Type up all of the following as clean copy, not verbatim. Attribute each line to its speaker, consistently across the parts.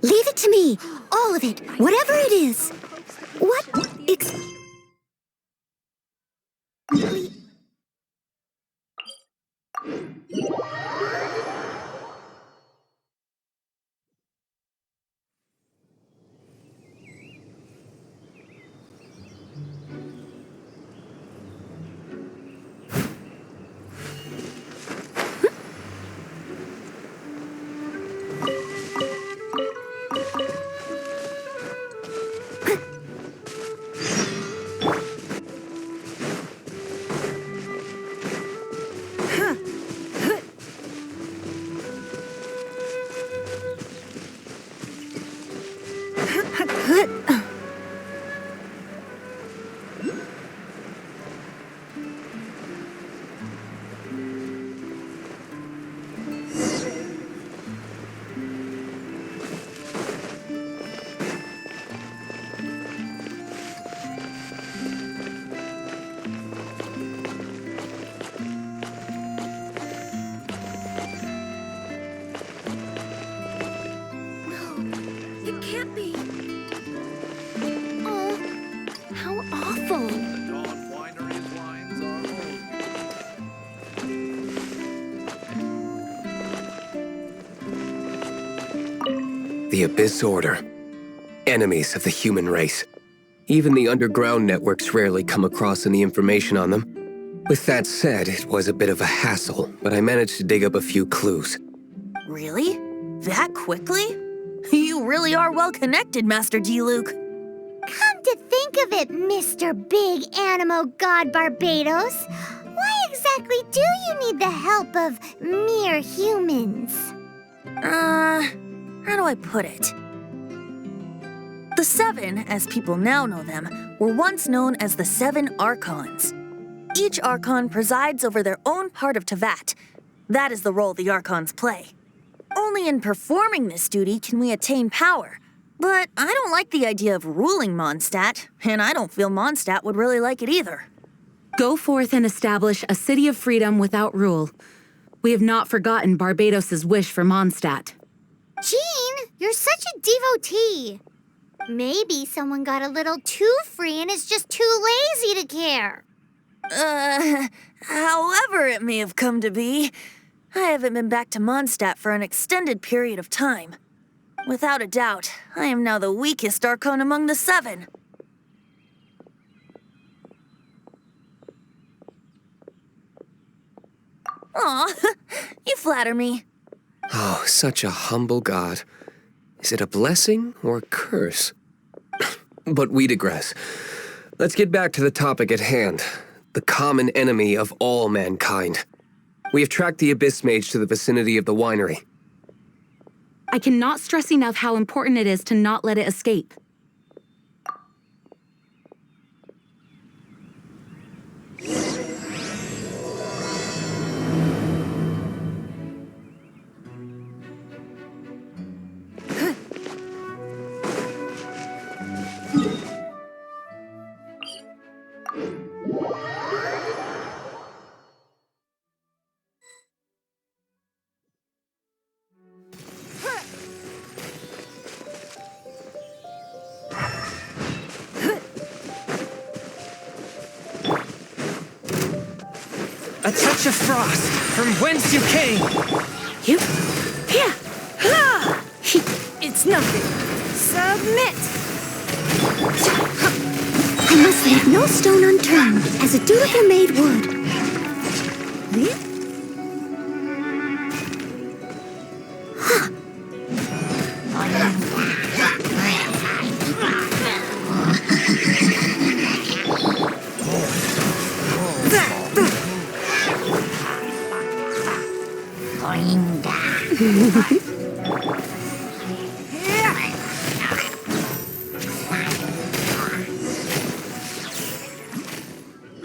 Speaker 1: Leave it to me. All of it. Whatever it is. What?
Speaker 2: The Abyss Order. Enemies of the human race. Even the underground networks rarely come across any information on them. With that said, it was a bit of a hassle, but I managed to dig up a few clues.
Speaker 3: Really? That quickly? You really are well connected, Master D-Luke.
Speaker 1: Come to think of it, Mr. Big Animo God Barbados, why exactly do you need the help of mere humans?
Speaker 3: How do I put it? The Seven, as people now know them, were once known as the Seven Archons. Each Archon presides over their own part of Teyvat. That is the role the Archons play. Only in performing this duty can we attain power. But I don't like the idea of ruling Mondstadt, and I don't feel Mondstadt would really like it either.
Speaker 4: Go forth and establish a city of freedom without rule. We have not forgotten Barbados' wish for Mondstadt.
Speaker 1: Jean, you're such a devotee. Maybe someone got a little too free and is just too lazy to care.
Speaker 3: However it may have come to be, I haven't been back to Mondstadt for an extended period of time. Without a doubt, I am now the weakest Archon among the Seven. Aw, you flatter me.
Speaker 2: Oh, such a humble god. Is it a blessing or a curse? But we digress. Let's get back to the topic at hand. The common enemy of all mankind. We have tracked the Abyss Mage to the vicinity of the winery.
Speaker 4: I cannot stress enough how important it is to not let it escape.
Speaker 5: A touch of frost from whence you came.
Speaker 4: You? Here! Ah! It's nothing.
Speaker 1: Submit! I must leave no stone unturned, as a dutiful maid would.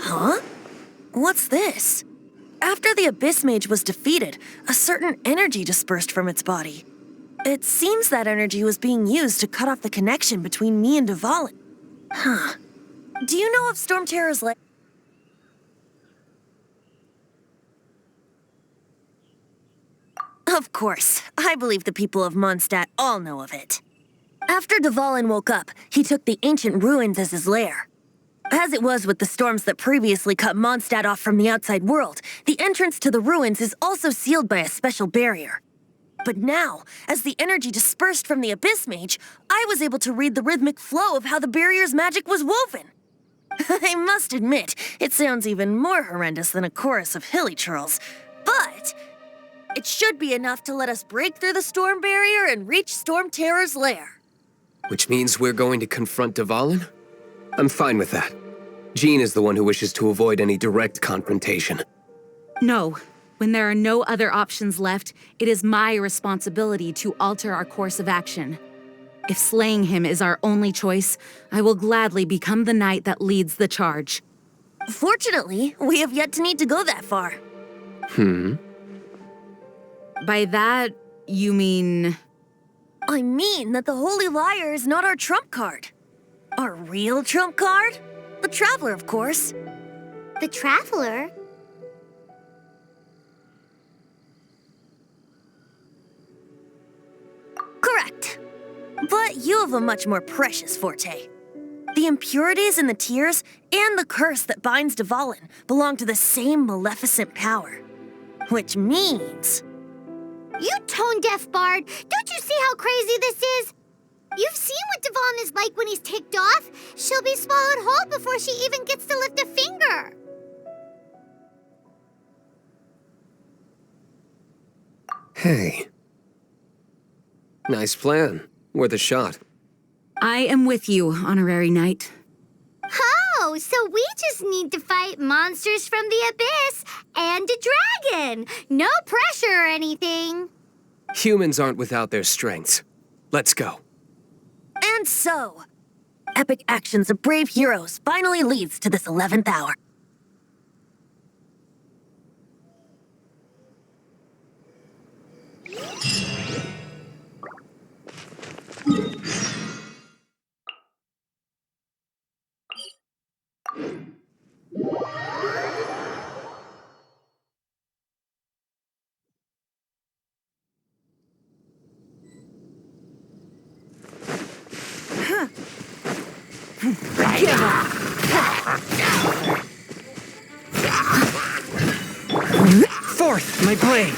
Speaker 3: Huh? What's this? After the Abyss Mage was defeated, a certain energy dispersed from its body. It seems that energy was being used to cut off the connection between me and Dvalin. Huh. Do you know of Storm Terror's lair? Of course. I believe the people of Mondstadt all know of it. After Dvalin woke up, he took the ancient ruins as his lair. As it was with the storms that previously cut Mondstadt off from the outside world, the entrance to the ruins is also sealed by a special barrier. But now, as the energy dispersed from the Abyss Mage, I was able to read the rhythmic flow of how the barrier's magic was woven. I must admit, it sounds even more horrendous than a chorus of hilly churls, but it should be enough to let us break through the storm barrier and reach Storm Terror's lair.
Speaker 2: Which means we're going to confront Dvalin? I'm fine with that. Jean is the one who wishes to avoid any direct confrontation.
Speaker 4: No. When there are no other options left, it is my responsibility to alter our course of action. If slaying him is our only choice, I will gladly become the knight that leads the charge.
Speaker 3: Fortunately, we have yet to need to go that far.
Speaker 4: By that, you mean...
Speaker 3: I mean that the Holy Liar is not our trump card. Our real trump card? The Traveler, of course.
Speaker 1: The Traveler?
Speaker 3: Correct. But you have a much more precious forte. The impurities in the tears and the curse that binds Dvalin belong to the same maleficent power. Which means...
Speaker 1: You tone-deaf bard! Don't you see how crazy this is? You've seen what Dvalin is like when he's ticked off. She'll be swallowed whole before she even gets to lift a finger.
Speaker 2: Hey. Nice plan. Worth a shot.
Speaker 4: I am with you, honorary knight.
Speaker 1: Oh, so we just need to fight monsters from the abyss and a dragon. No pressure or anything.
Speaker 2: Humans aren't without their strengths. Let's go.
Speaker 3: And so, epic actions of brave heroes finally leads to this 11th hour.
Speaker 5: Forth, my blade!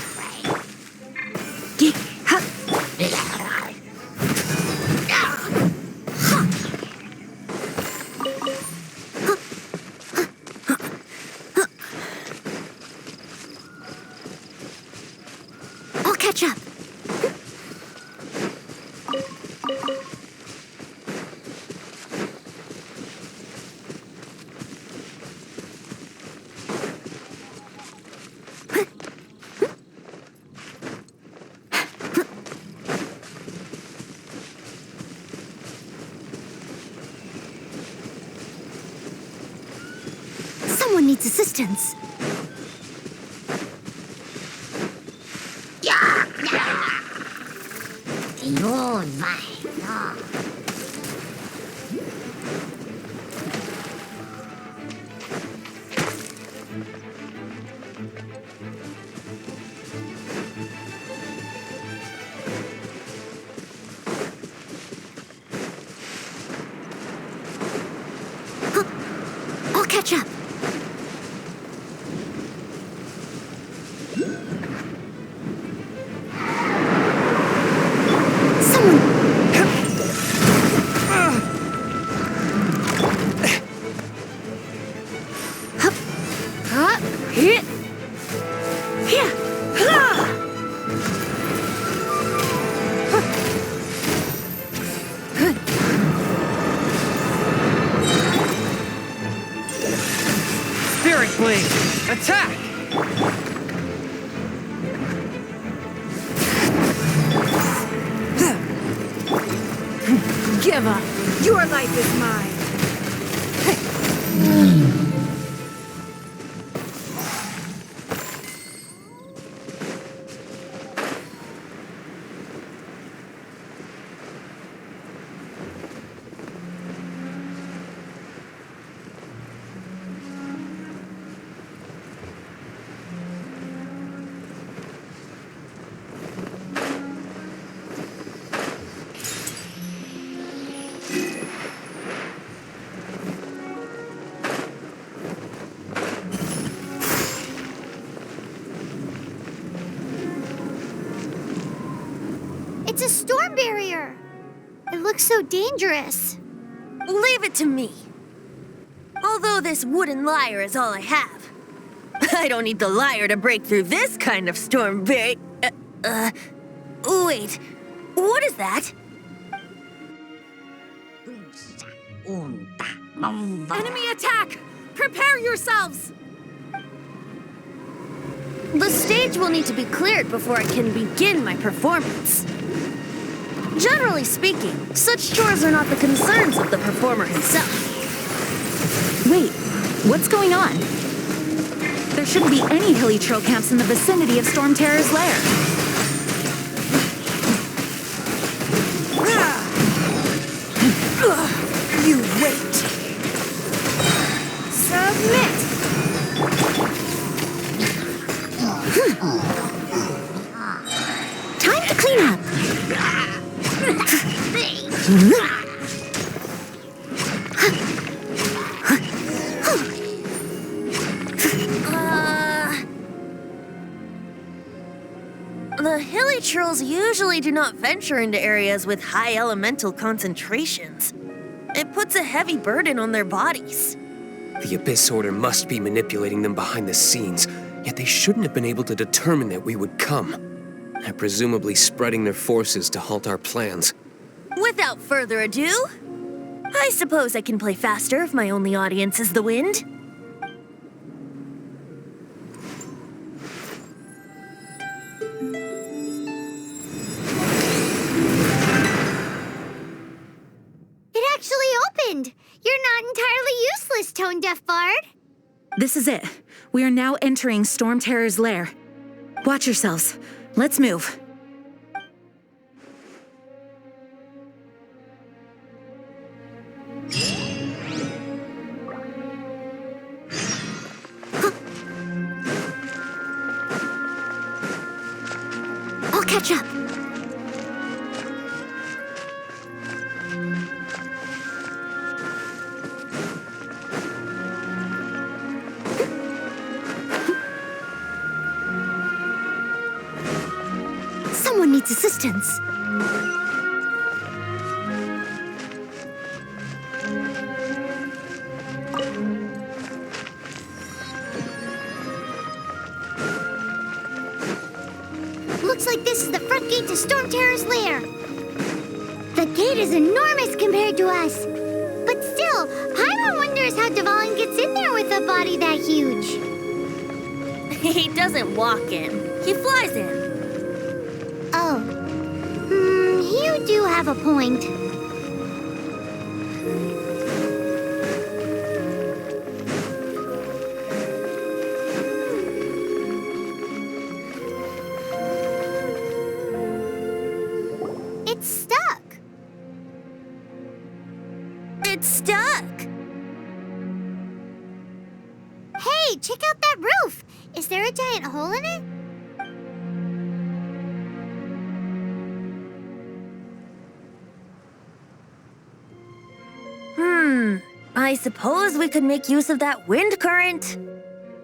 Speaker 1: I'll catch up. Someone needs assistance. I'll catch up.
Speaker 5: Spirit blade! Attack!
Speaker 4: Give up! Your life is mine!
Speaker 1: It's a storm barrier. It looks so dangerous.
Speaker 3: Leave it to me. Although this wooden lyre is all I have, I don't need the lyre to break through this kind of storm barrier. Wait, what is that?
Speaker 4: Enemy attack! Prepare yourselves!
Speaker 3: The stage will need to be cleared before I can begin my performance. Generally speaking, such chores are not the concerns of the performer himself.
Speaker 4: Wait, what's going on? There shouldn't be any hilly trail camps in the vicinity of Storm Terror's lair.
Speaker 3: You wait.
Speaker 4: Submit!
Speaker 1: Time to clean up.
Speaker 3: The hilly trolls usually do not venture into areas with high elemental concentrations. It puts a heavy burden on their bodies.
Speaker 2: The Abyss Order must be manipulating them behind the scenes, yet they shouldn't have been able to determine that we would come. They're presumably spreading their forces to halt our plans.
Speaker 3: Without further ado, I suppose I can play faster if my only audience is the wind.
Speaker 1: It actually opened. You're not entirely useless, Tone Deaf Bard.
Speaker 4: This is it. We are now entering Storm Terror's lair. Watch yourselves. Let's move.
Speaker 1: I'll catch up. Someone needs assistance. Looks like this is the front gate to Storm Terror's lair. The gate is enormous compared to us. But still, Paimon wonders how Dvalin gets in there with a body that huge.
Speaker 3: He doesn't walk in, he flies in.
Speaker 1: Oh. You do have a point. It's stuck.
Speaker 3: It's stuck.
Speaker 1: Hey, check out that roof. Is there a giant hole in it?
Speaker 3: I suppose we could make use of that wind current.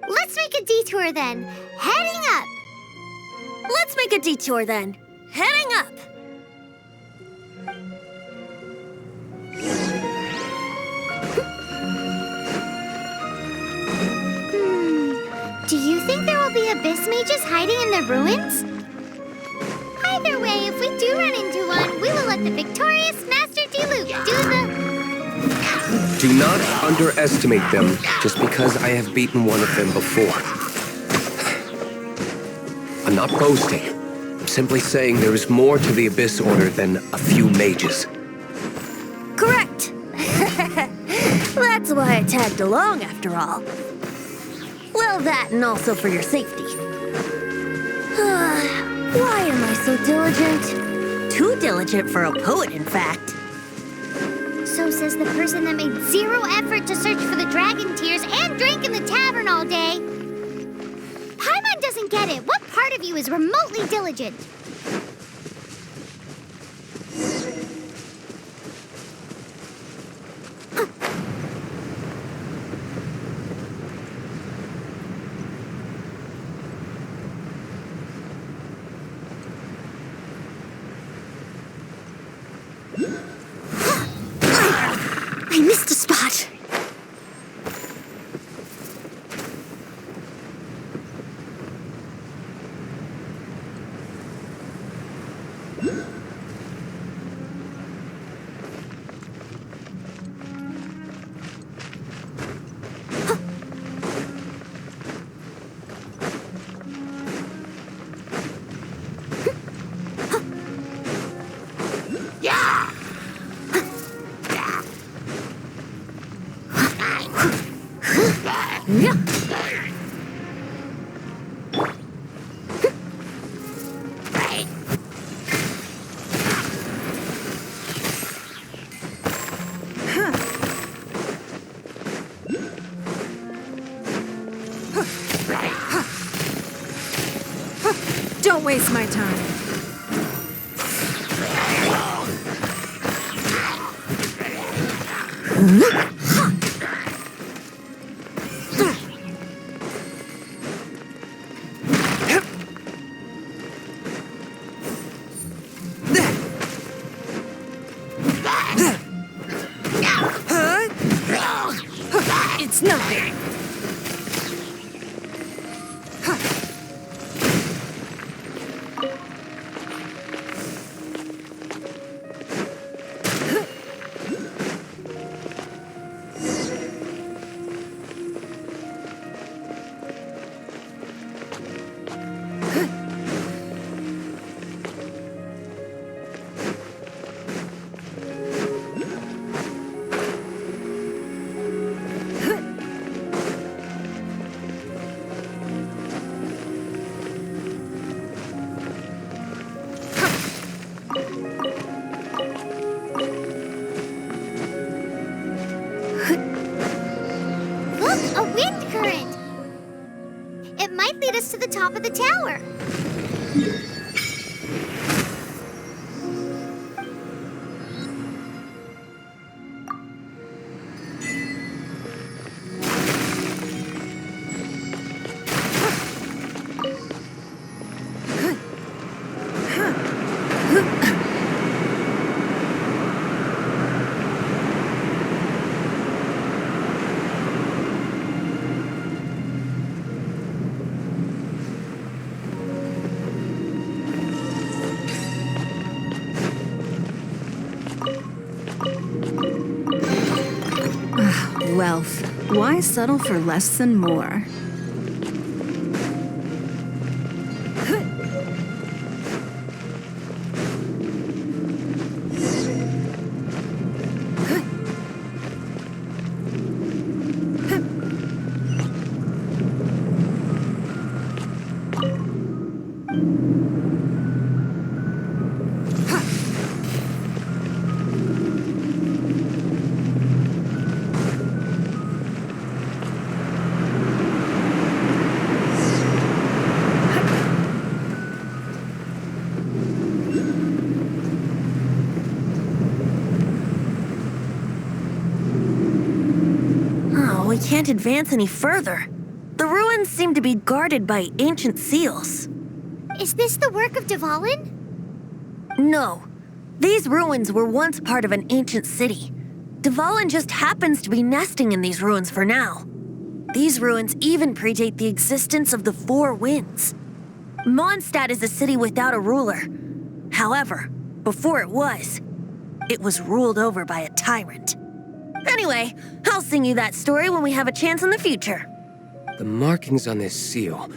Speaker 1: Let's make a detour then. Heading up.
Speaker 3: Let's make a detour then. Heading up.
Speaker 1: Do you think there will be abyss mages hiding in the ruins? Either way, if we do run into one, we will let the victorious Master Diluc do the...
Speaker 2: Do not underestimate them just because I have beaten one of them before. I'm not boasting. I'm simply saying there is more to the Abyss Order than a few mages.
Speaker 3: Correct. That's why I tagged along after all. Well, that and also for your safety. Why am I so diligent? Too diligent for a poet, in fact.
Speaker 1: So says the person that made zero effort to search for the dragon tears and drank in the tavern all day. Paimon doesn't get it. What part of you is remotely diligent? I missed a spot.
Speaker 6: Don't waste my time. It's nothing.
Speaker 1: Look, a wind current. It might lead us to the top of the tower.
Speaker 6: Wealth. Why settle for less than more?
Speaker 3: We can't advance any further. The ruins seem to be guarded by ancient seals.
Speaker 1: Is this the work of Dvalin?
Speaker 3: No. These ruins were once part of an ancient city. Dvalin just happens to be nesting in these ruins for now. These ruins even predate the existence of the Four Winds. Mondstadt is a city without a ruler. However, before it was ruled over by a tyrant. Anyway, I'll sing you that story when we have a chance in the future.
Speaker 2: The markings on this seal.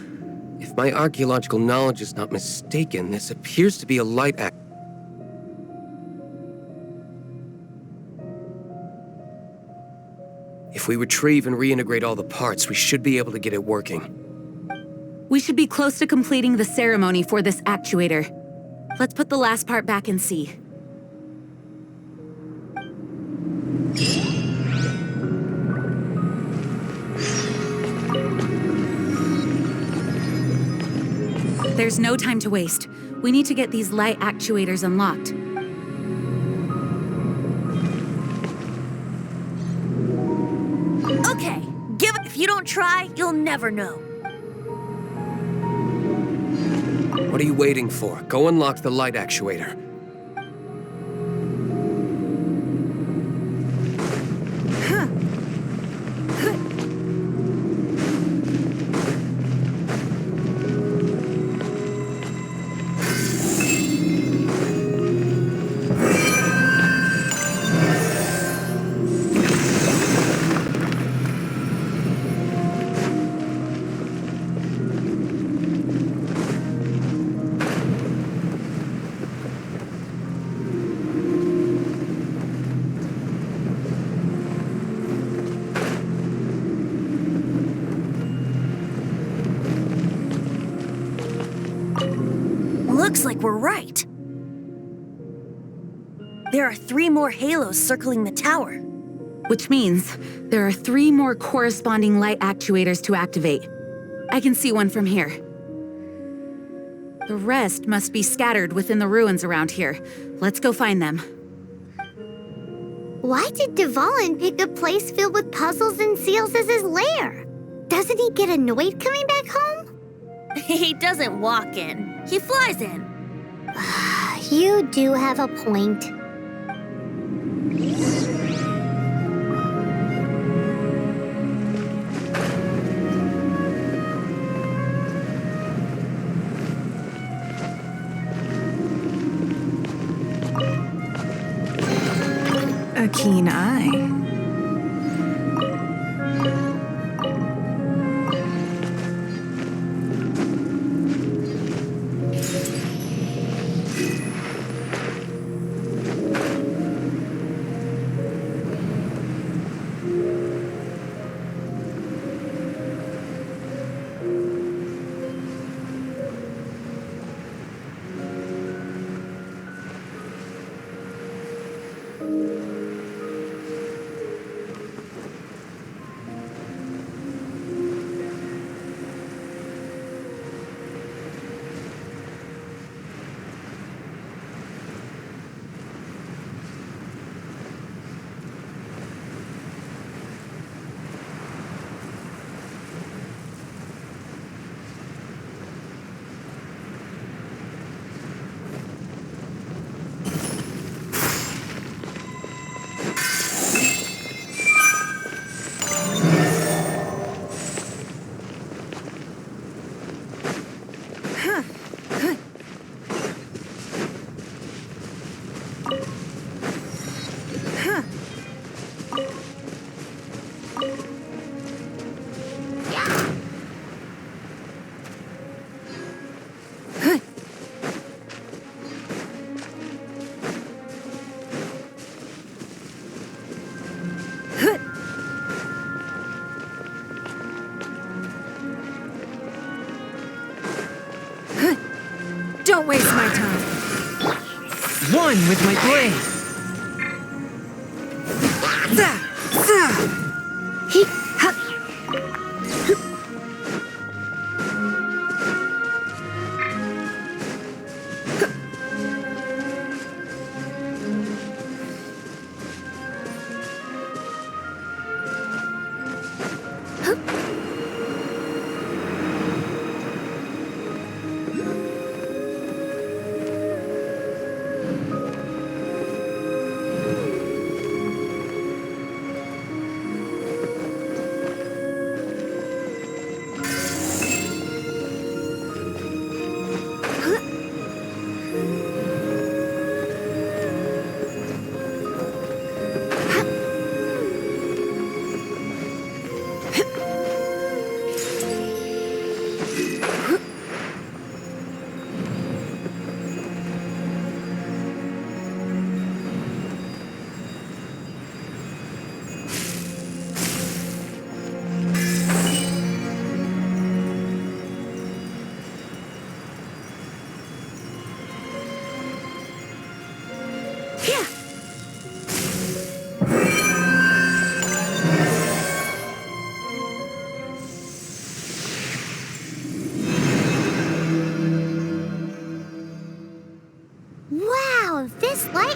Speaker 2: If my archaeological knowledge is not mistaken, this appears to be a light act. If we retrieve and reintegrate all the parts, we should be able to get it working.
Speaker 4: We should be close to completing the ceremony for this actuator. Let's put the last part back and see. There's no time to waste. We need to get these light actuators unlocked.
Speaker 3: Okay, if you don't try, you'll never know.
Speaker 2: What are you waiting for? Go unlock the light actuator.
Speaker 3: Looks like we're right. There are 3 more halos circling the tower.
Speaker 4: Which means there are 3 more corresponding light actuators to activate. I can see one from here. The rest must be scattered within the ruins around here. Let's go find them.
Speaker 1: Why did Dvalin pick a place filled with puzzles and seals as his lair? Doesn't he get annoyed coming back home?
Speaker 3: He doesn't walk in. He flies in.
Speaker 1: You do have a point.
Speaker 6: A keen eye. Don't waste my time.
Speaker 5: One with my blade.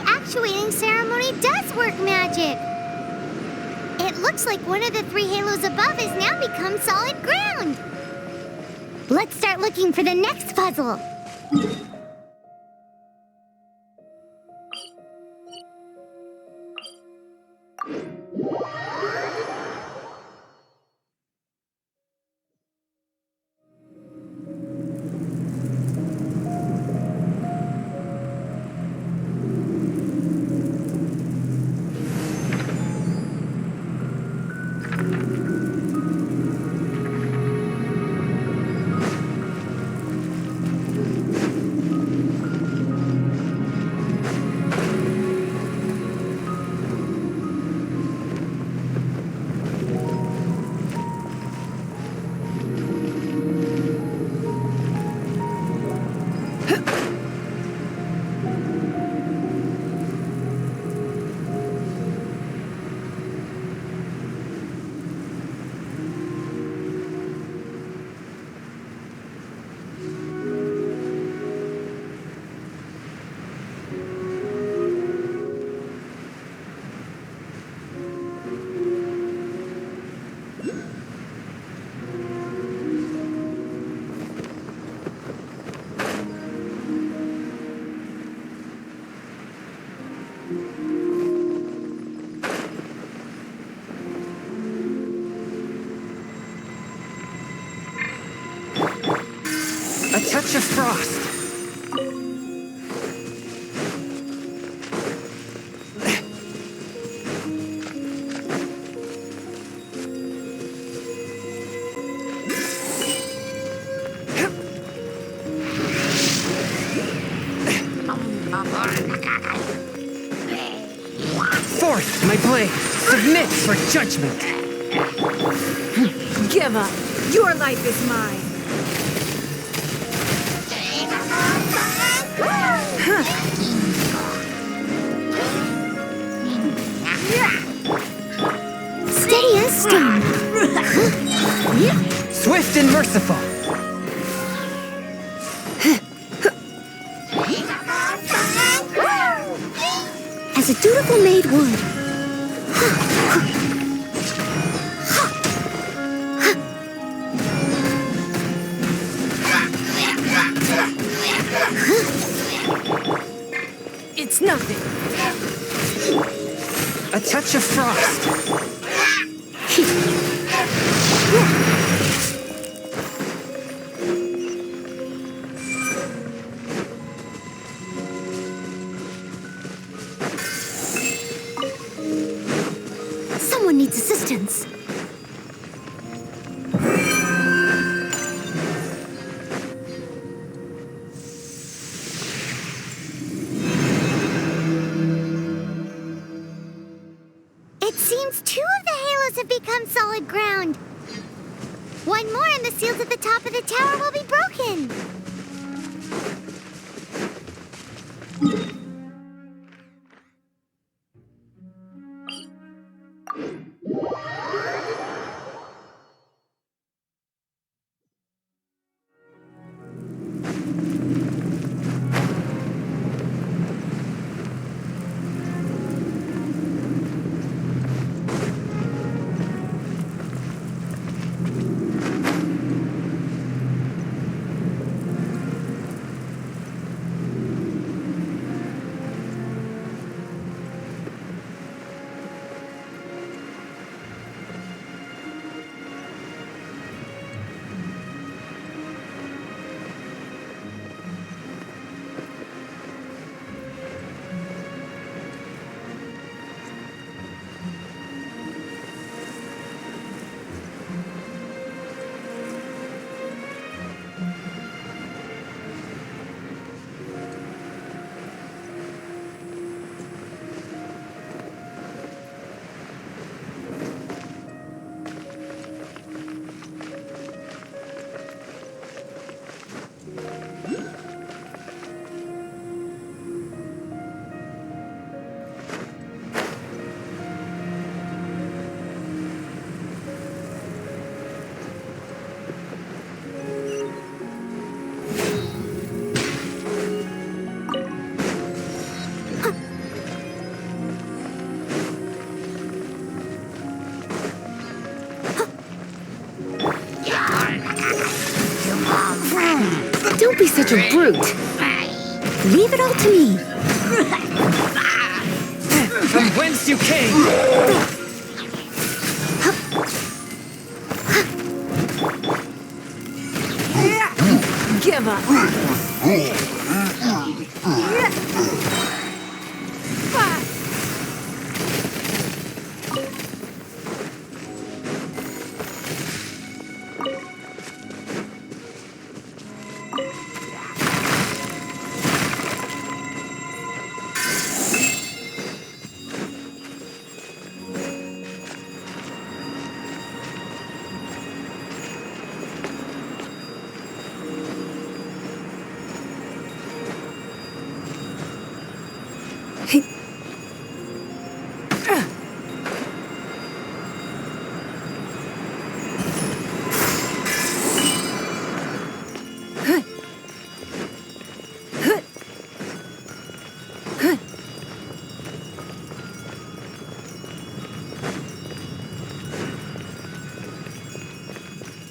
Speaker 1: Actuating ceremony does work magic! It looks like one of the 3 halos above has now become solid ground! Let's start looking for the next puzzle!
Speaker 5: frost. Forth, my blade. Submit for judgment.
Speaker 6: Give up. Your life is mine.
Speaker 1: Steady as stone.
Speaker 5: Swift and merciful.
Speaker 1: As a dutiful maid would.
Speaker 6: It's nothing.
Speaker 5: A touch of frost.
Speaker 1: Someone needs assistance. It seems 2 of the halos have become solid ground. One more and the seals at the top of the tower will be broken.
Speaker 6: Don't be such a brute.
Speaker 1: Leave it all to me.
Speaker 5: From whence you came.
Speaker 6: Give up.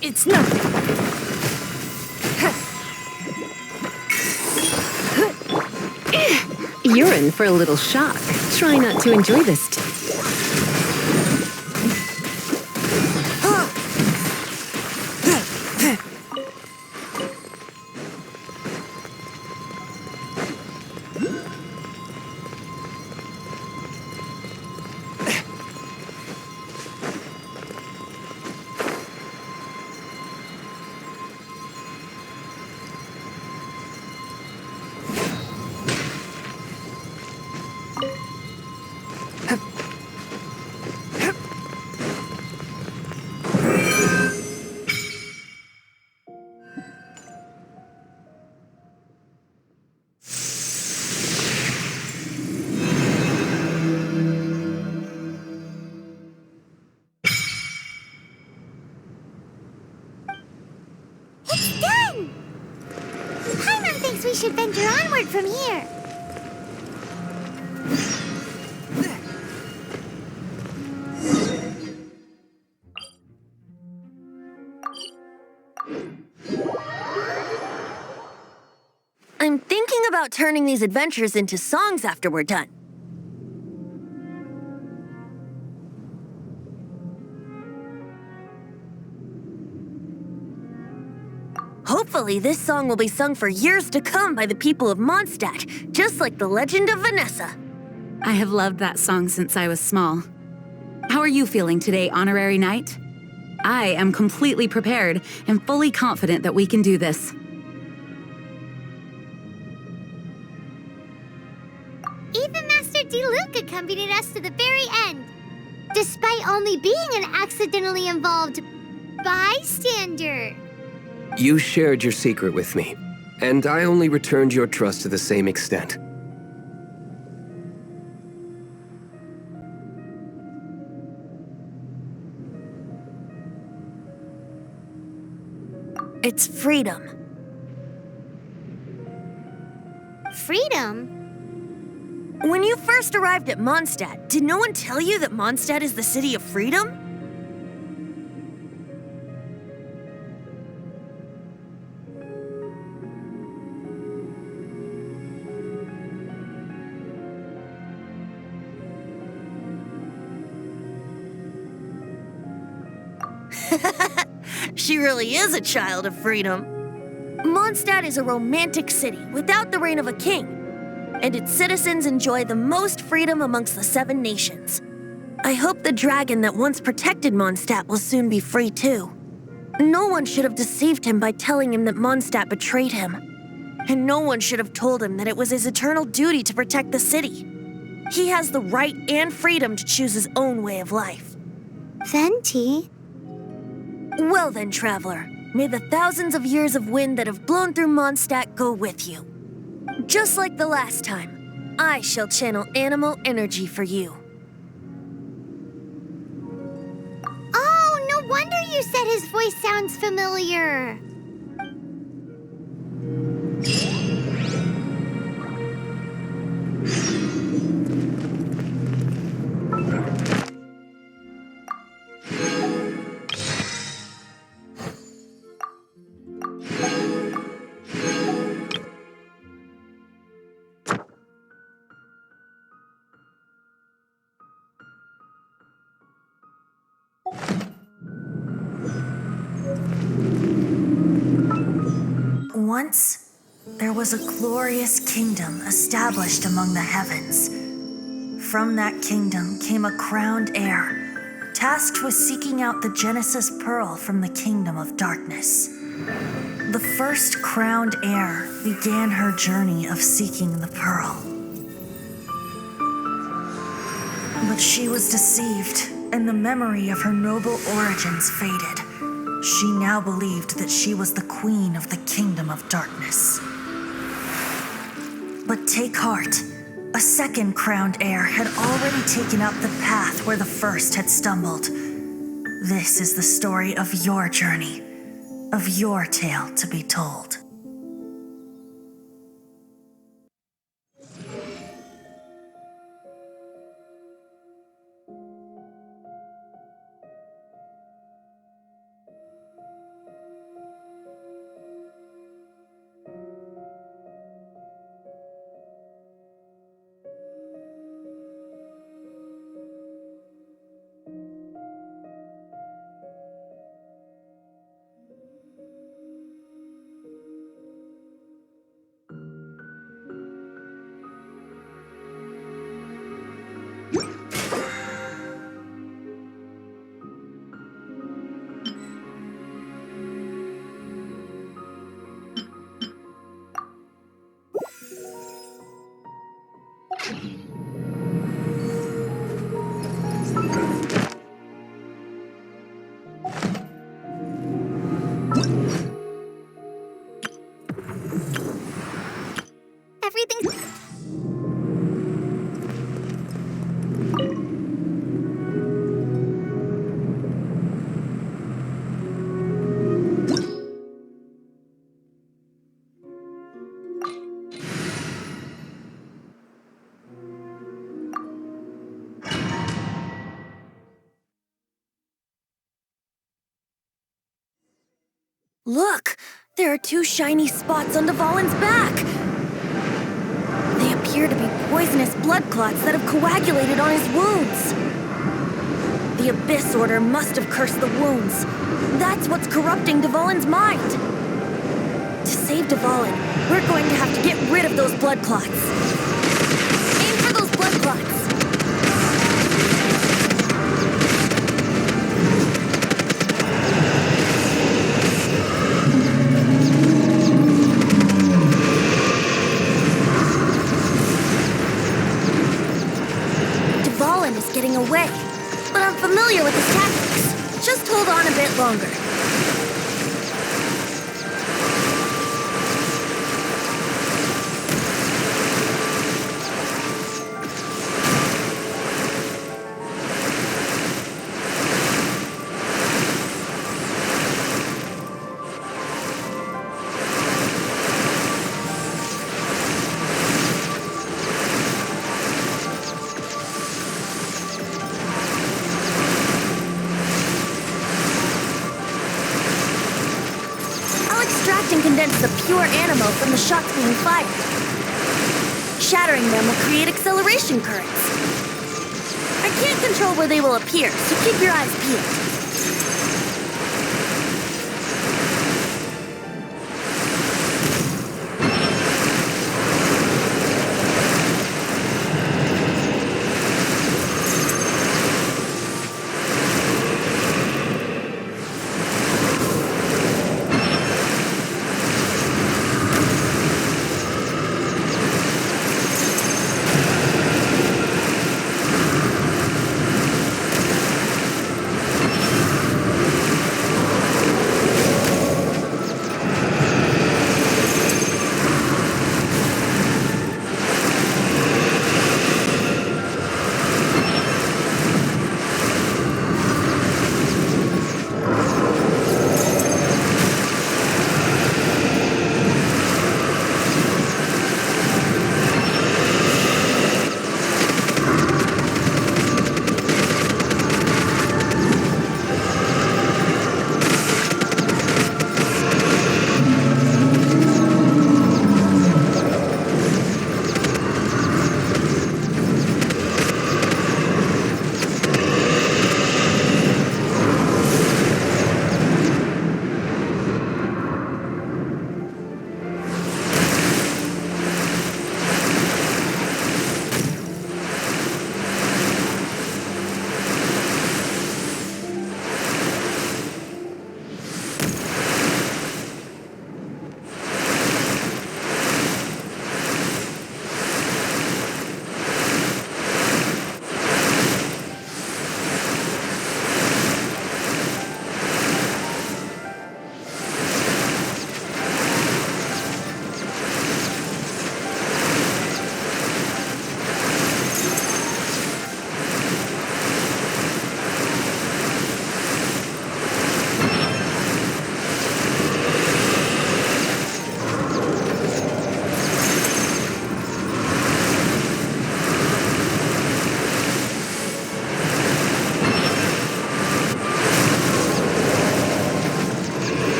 Speaker 6: It's nothing.
Speaker 7: You're in for a little shock. Try not to enjoy this.
Speaker 1: wander onward from here.
Speaker 3: I'm thinking about turning these adventures into songs after we're done. Hopefully, this song will be sung for years to come by the people of Mondstadt, just like the legend of Vanessa.
Speaker 4: I have loved that song since I was small. How are you feeling today, Honorary Knight? I am completely prepared and fully confident that we can do this.
Speaker 1: Even Master D-Luke accompanied us to the very end, despite only being an accidentally involved bystander.
Speaker 2: You shared your secret with me, and I only returned your trust to the same extent.
Speaker 3: It's freedom.
Speaker 1: Freedom?
Speaker 3: When you first arrived at Mondstadt, did no one tell you that Mondstadt is the city of freedom? She really is a child of freedom. Mondstadt is a romantic city without the reign of a king, and its citizens enjoy the most freedom amongst the 7 nations. I hope the dragon that once protected Mondstadt will soon be free too. No one should have deceived him by telling him that Mondstadt betrayed him, and no one should have told him that it was his eternal duty to protect the city. He has the right and freedom to choose his own way of life.
Speaker 1: Venti?
Speaker 3: Well then, traveler, may the thousands of years of wind that have blown through Mondstadt go with you. Just like the last time, I shall channel animal energy for you.
Speaker 1: Oh, no wonder you said his voice sounds familiar.
Speaker 3: Once, there was a glorious kingdom established among the heavens. From that kingdom came a crowned heir, tasked with seeking out the Genesis Pearl from the kingdom of darkness. The first crowned heir began her journey of seeking the pearl. But she was deceived, and the memory of her noble origins faded. She now believed that she was the queen of the kingdom of darkness. But take heart. A second crowned heir had already taken up the path where the first had stumbled. This is the story of your journey, of your tale to be told. Look! There are 2 shiny spots on Dvalin's back! They appear to be poisonous blood clots that have coagulated on his wounds. The Abyss Order must have cursed the wounds. That's what's corrupting Dvalin's mind. To save Dvalin, we're going to have to get rid of those blood clots. Aim for those blood clots! Dvalin is getting away, but I'm familiar with his tactics. Just hold on a bit longer. And condense the pure animal from the shots being fired. Shattering them will create acceleration currents. I can't control where they will appear, so keep your eyes peeled.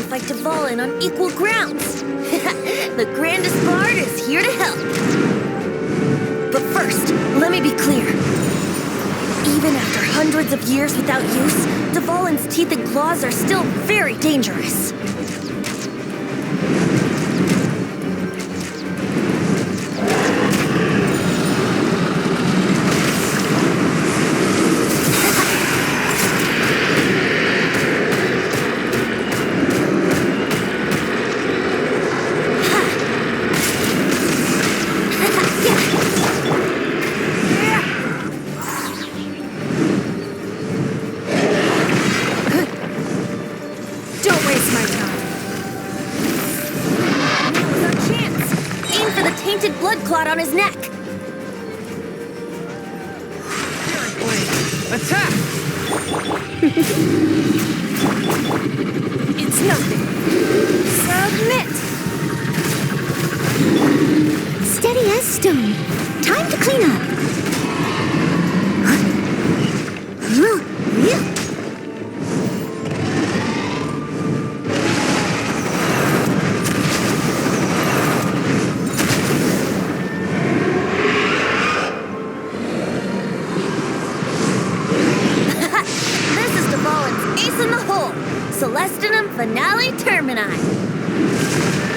Speaker 3: and fight Dvalin on equal grounds. The grandest bard is here to help. But first, let me be clear. Even after hundreds of years without use, Dvalin's teeth and claws are still very dangerous. On his neck.
Speaker 5: Attack!
Speaker 3: It's nothing. Submit.
Speaker 1: Steady as stone. Time to clean up.
Speaker 3: Finale Termini.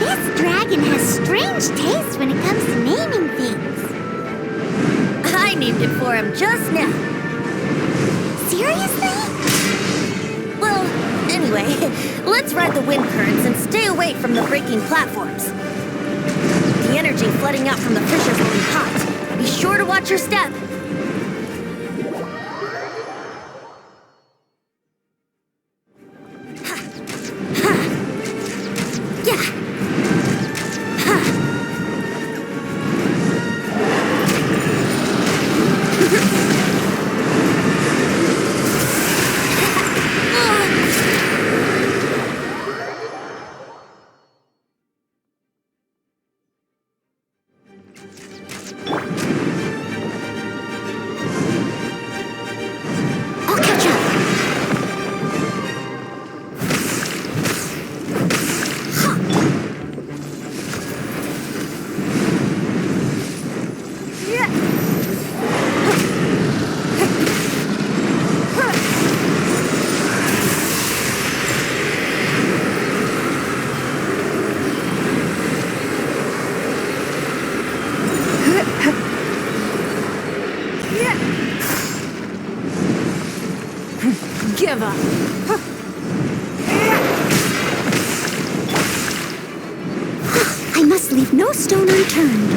Speaker 1: This dragon has strange taste when it comes to naming things.
Speaker 3: I named it for him just now.
Speaker 1: Seriously?
Speaker 3: Well, anyway, let's ride the wind currents and stay away from the breaking platforms. The energy flooding out from the fissures will be hot. Be sure to watch your step.
Speaker 6: Give up.
Speaker 1: I must leave no stone unturned.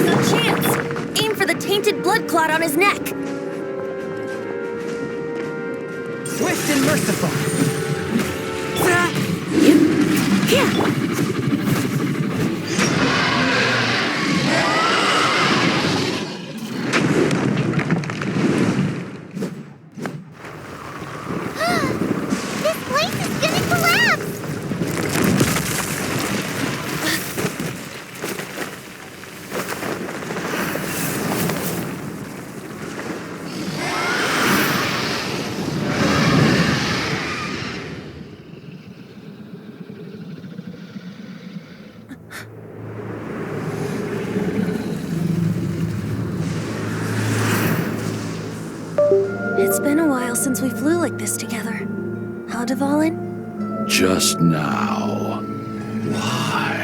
Speaker 3: No chance! Aim for the tainted blood clot on his neck.
Speaker 5: Swift and merciful.
Speaker 3: It's been a while since we flew like this together. Huh, Dvalin?
Speaker 8: Just now. Why?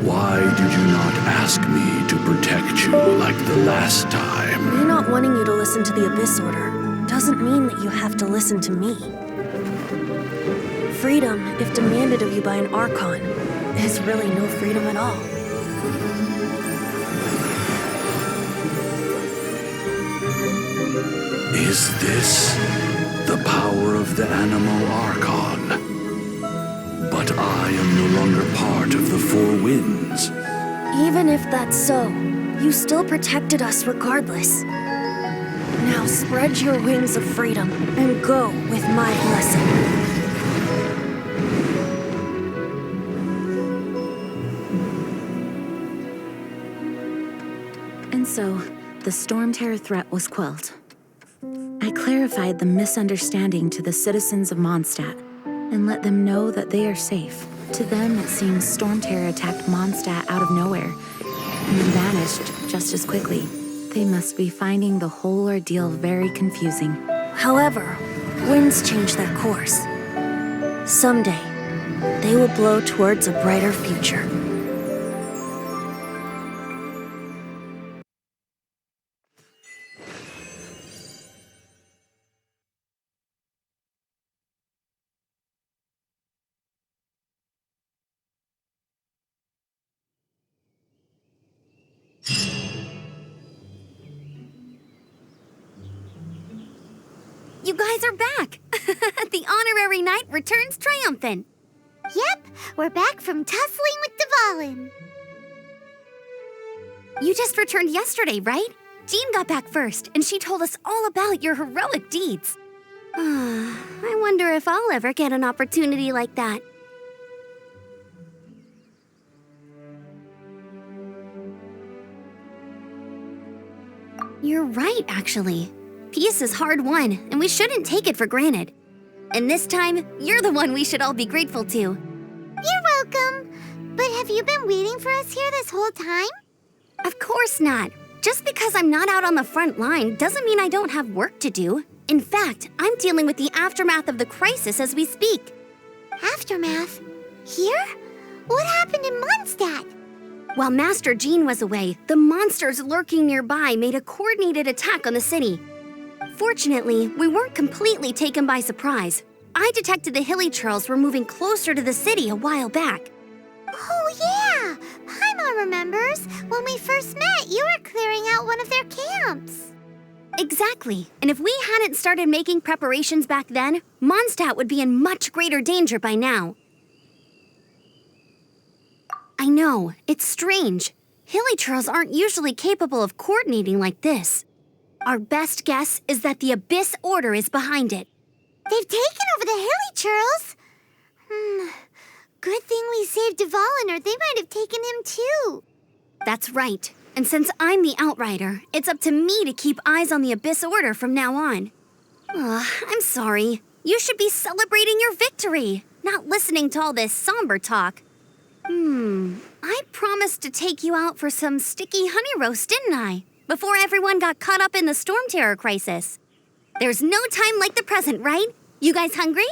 Speaker 8: Why did you not ask me to protect you like the last time?
Speaker 3: Me not wanting you to listen to the Abyss Order doesn't mean that you have to listen to me. Freedom, if demanded of you by an Archon, is really no freedom at all.
Speaker 8: Is this the power of the Animal Archon? But I am no longer part of the Four Winds.
Speaker 3: Even if that's so, you still protected us regardless. Now spread your wings of freedom and go with my blessing.
Speaker 4: the Storm Terror threat was quelled. I clarified the misunderstanding to the citizens of Mondstadt and let them know that they are safe. To them, it seems Storm Terror attacked Mondstadt out of nowhere and then vanished just as quickly. They must be finding the whole ordeal very confusing.
Speaker 3: However, winds change their course. Someday, they will blow towards a brighter future.
Speaker 1: You guys are back! The honorary knight returns triumphant. Yep, we're back from tussling with Dvalin. You just returned yesterday, right? Jean got back first, and she told us all about your heroic deeds. I wonder if I'll ever get an opportunity like that. You're right, actually. Peace is hard won, and we shouldn't take it for granted. And this time, you're the one we should all be grateful to. You're welcome. But have you been waiting for us here this whole time? Of course not. Just because I'm not out on the front line doesn't mean I don't have work to do. In fact, I'm dealing with the aftermath of the crisis as we speak. Aftermath? Here? What happened in Mondstadt? While Master Jean was away, the monsters lurking nearby made a coordinated attack on the city. Fortunately, we weren't completely taken by surprise. I detected the Hilly Churls were moving closer to the city a while back. Oh yeah! Paimon remembers. When we first met, you were clearing out one of their camps. Exactly. And if we hadn't started making preparations back then, Mondstadt would be in much greater danger by now. I know, it's strange. Hilly Churls aren't usually capable of coordinating like this. Our best guess is that the Abyss Order is behind it. They've taken over the Hilly Churls? Good thing we saved Dvalin, or they might have taken him too. That's right. And since I'm the Outrider, it's up to me to keep eyes on the Abyss Order from now on. I'm sorry. You should be celebrating your victory, not listening to all this somber talk. I promised to take you out for some sticky honey roast, didn't I? Before everyone got caught up in the Storm Terror crisis. There's no time like the present, right? You guys hungry?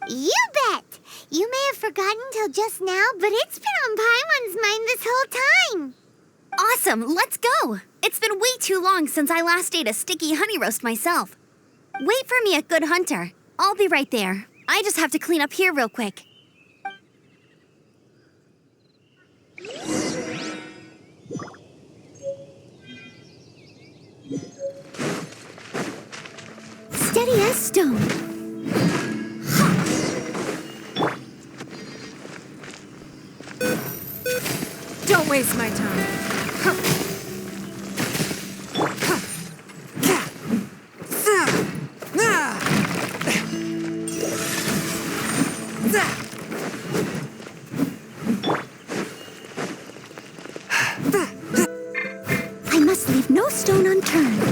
Speaker 1: You bet! You may have forgotten till just now, but it's been on Paimon's mind this whole time. Awesome, let's go! It's been way too long since I last ate a sticky honey roast myself. Wait for me at Good Hunter. I'll be right there. I just have to clean up here real quick. Steady as stone.
Speaker 6: Don't waste my time.
Speaker 1: I must leave no stone unturned.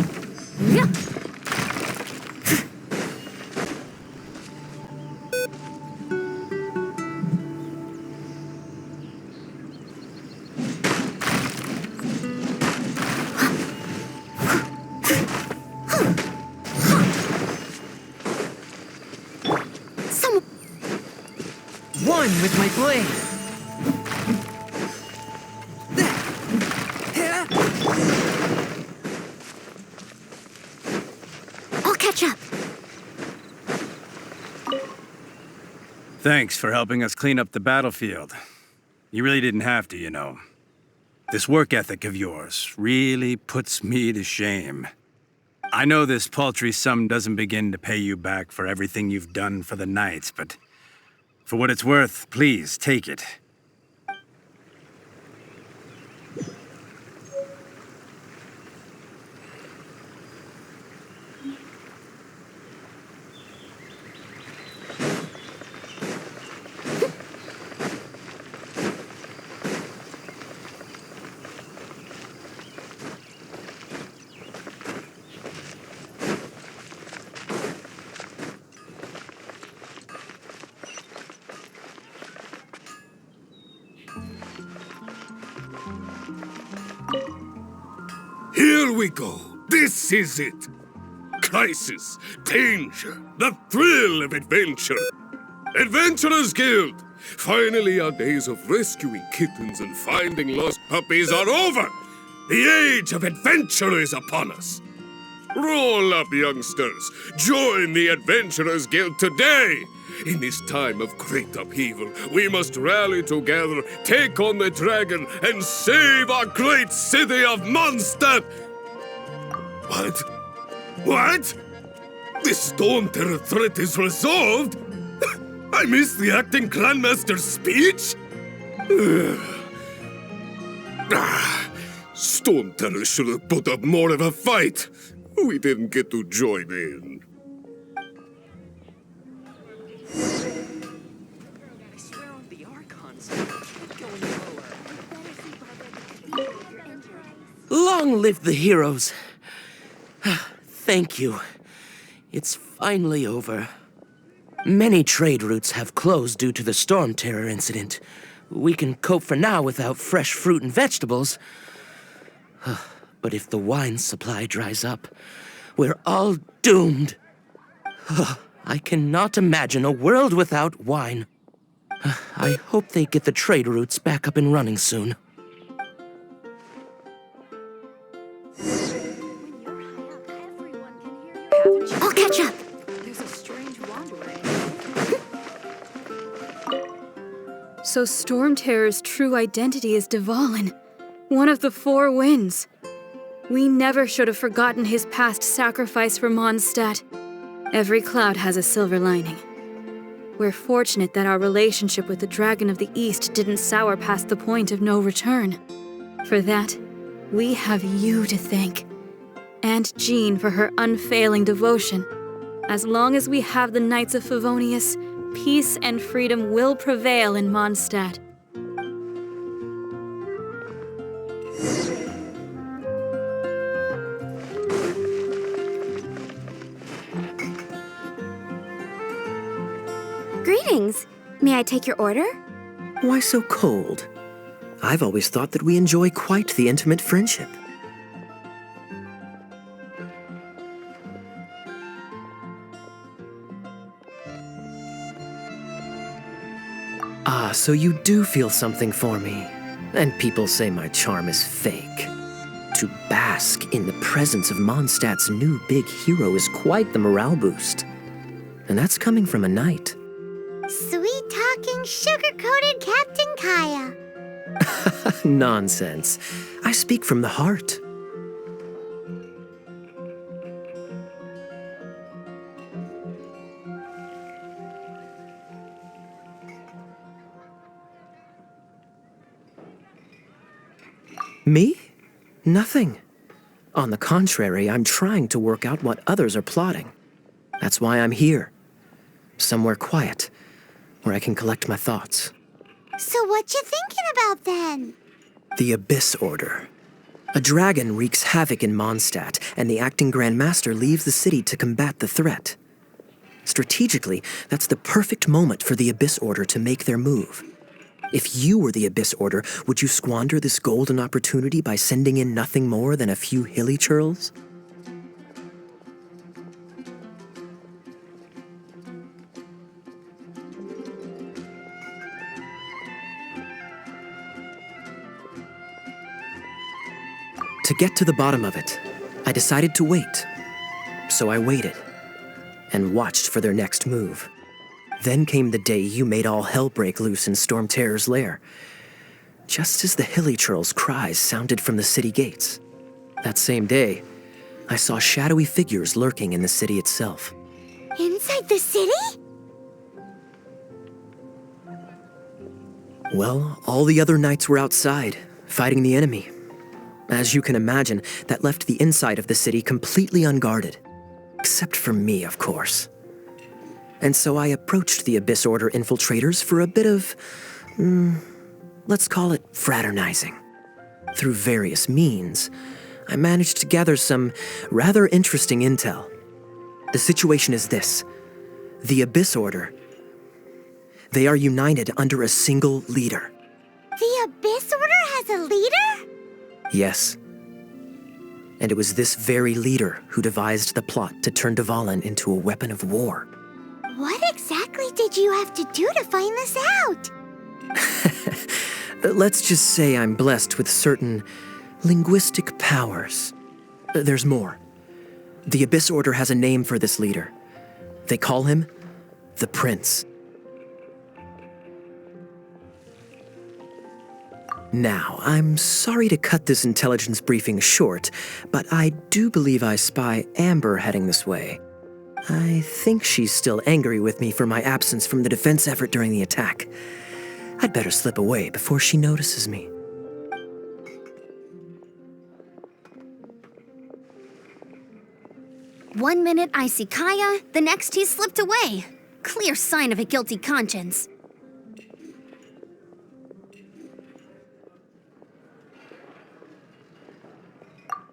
Speaker 5: One with my blade.
Speaker 1: I'll catch up.
Speaker 9: Thanks for helping us clean up the battlefield. You really didn't have to, you know. This work ethic of yours really puts me to shame. I know this paltry sum doesn't begin to pay you back for everything you've done for the Knights, but for what it's worth, please take it.
Speaker 10: we go. This is it. Crisis, danger, the thrill of adventure. Adventurers Guild! Finally, our days of rescuing kittens and finding lost puppies are over! The age of adventure is upon us! Roll up, youngsters! Join the Adventurers Guild today! In this time of great upheaval, we must rally together, take on the dragon, and save our great city of Mondstadt! What? What? The Storm Terror threat is resolved? I missed the acting Clanmaster's speech? Storm Terror should have put up more of a fight. We didn't get to join in.
Speaker 11: Long live the heroes. Thank you. It's finally over. Many trade routes have closed due to the Storm Terror incident. We can cope for now without fresh fruit and vegetables. But if the wine supply dries up, we're all doomed. I cannot imagine a world without wine. I hope they get the trade routes back up and running soon.
Speaker 1: I'll catch up.
Speaker 6: So Storm Terror's true identity is Dvalin, one of the Four Winds. We never should have forgotten his past sacrifice for Mondstadt. Every cloud has a silver lining. We're fortunate that our relationship with the Dragon of the East didn't sour past the point of no return. For that, we have you to thank. And Jean for her unfailing devotion. As long as we have the Knights of Favonius, peace and freedom will prevail in Mondstadt.
Speaker 1: Greetings. May I take your order?
Speaker 12: Why so cold? I've always thought that we enjoy quite the intimate friendship. Ah, so you do feel something for me. And people say my charm is fake. To bask in the presence of Mondstadt's new big hero is quite the morale boost. And that's coming from a knight.
Speaker 1: Sweet-talking, sugar-coated Captain Kaya.
Speaker 12: Nonsense. I speak from the heart. Me? Nothing. On the contrary, I'm trying to work out what others are plotting. That's why I'm here. Somewhere quiet, where I can collect my thoughts.
Speaker 1: So what you thinking about then?
Speaker 12: The Abyss Order. A dragon wreaks havoc in Mondstadt, and the acting Grand Master leaves the city to combat the threat. Strategically, that's the perfect moment for the Abyss Order to make their move. If you were the Abyss Order, would you squander this golden opportunity by sending in nothing more than a few hilly churls? To get to the bottom of it, I decided to wait. So I waited and watched for their next move. Then came the day you made all hell break loose in Storm Terror's lair. Just as the hilly churl's cries sounded from the city gates. That same day, I saw shadowy figures lurking in the city itself.
Speaker 1: Inside the city?
Speaker 12: Well, all the other knights were outside, fighting the enemy. As you can imagine, that left the inside of the city completely unguarded. Except for me, of course. And so I approached the Abyss Order infiltrators for a bit of, let's call it fraternizing. Through various means, I managed to gather some rather interesting intel. The situation is this. The Abyss Order, they are united under a single leader.
Speaker 1: The Abyss Order has a leader?
Speaker 12: Yes. And it was this very leader who devised the plot to turn Dvalin into a weapon of war.
Speaker 1: What exactly did you have to do to find this out?
Speaker 12: Let's just say I'm blessed with certain linguistic powers. There's more. The Abyss Order has a name for this leader. They call him the Prince. Now, I'm sorry to cut this intelligence briefing short, but I do believe I spy Amber heading this way. I think she's still angry with me for my absence from the defense effort during the attack. I'd better slip away before she notices me.
Speaker 1: One minute I see Kaya, the next he's slipped away. Clear sign of a guilty conscience.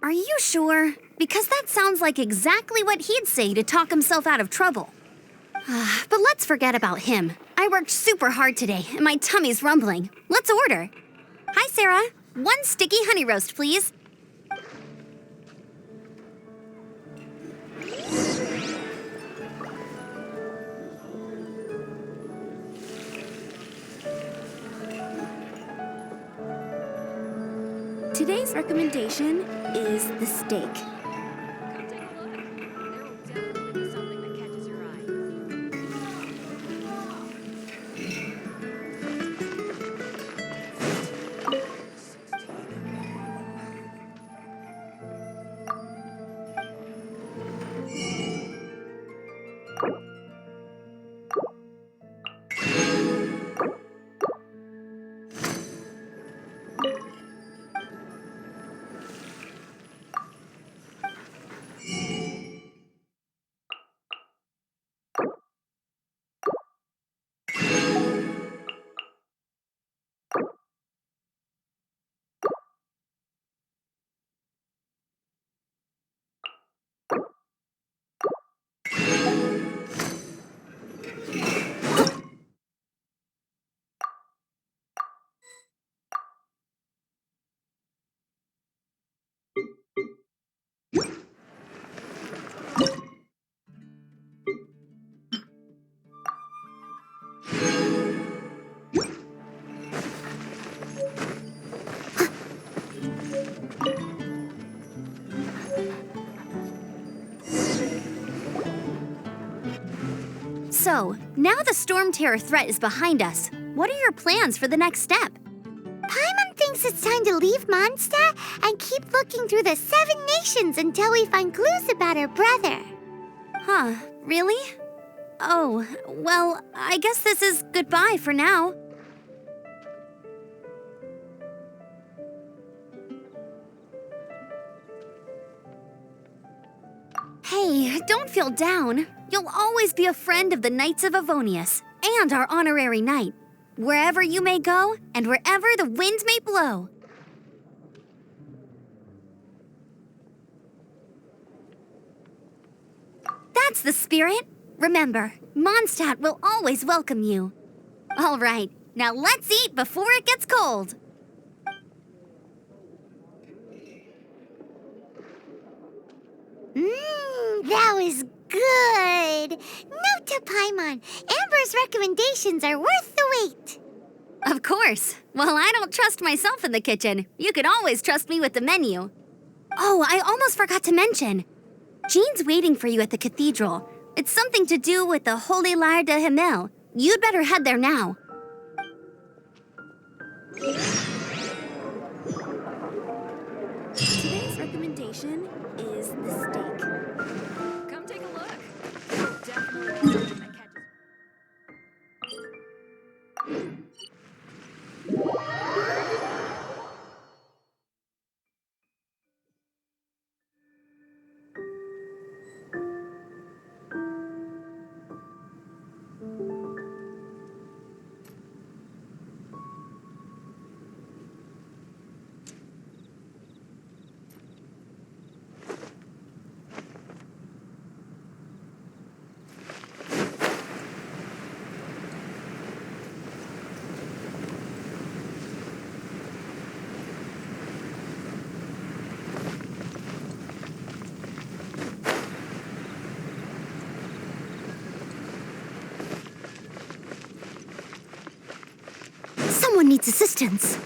Speaker 1: Are you sure? Because that sounds like exactly what he'd say to talk himself out of trouble. But let's forget about him. I worked super hard today, and my tummy's rumbling. Let's order. Hi, Sarah. 1 sticky honey roast, please. Today's recommendation is the steak. So, now the Storm Terror threat is behind us. What are your plans for the next step? Paimon thinks it's time to leave Mondstadt and keep looking through the 7 nations until we find clues about her brother. Huh, really? Oh, well, I guess this is goodbye for now. Hey, don't feel down. You'll always be a friend of the Knights of Avonius and our honorary knight, wherever you may go and wherever the wind may blow. That's the spirit. Remember, Mondstadt will always welcome you. All right, now let's eat before it gets cold. That was good. Note to Paimon, Amber's recommendations are worth the wait. Of course. Well, I don't trust myself in the kitchen. You can always trust me with the menu. Oh, I almost forgot to mention. Jean's waiting for you at the cathedral. It's something to do with the Holy Lyre de Himmel. You'd better head there now. Today's recommendation is the steak. Come take a look. Definitely something that catches. needs assistance.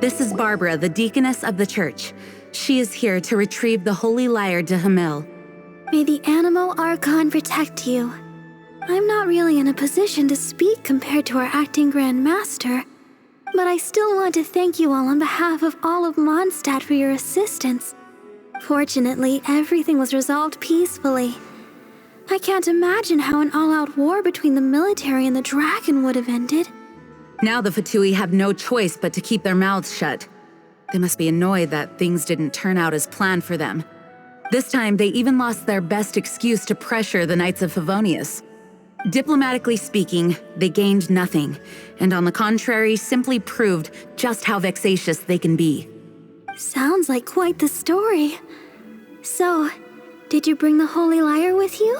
Speaker 4: This is Barbara, the deaconess of the church. She is here to retrieve the holy lyre to Hamil.
Speaker 1: May the Animal Archon protect you. I'm not really in a position to speak compared to our acting Grand Master, but I still want to thank you all on behalf of all of Mondstadt for your assistance. Fortunately, everything was resolved peacefully. I can't imagine how an all-out war between the military and the dragon would have ended.
Speaker 4: Now the Fatui have no choice but to keep their mouths shut. They must be annoyed that things didn't turn out as planned for them. This time, they even lost their best excuse to pressure the Knights of Favonius. Diplomatically speaking, they gained nothing, and on the contrary, simply proved just how vexatious they can be.
Speaker 1: Sounds like quite the story. So, did you bring the holy lyre with you?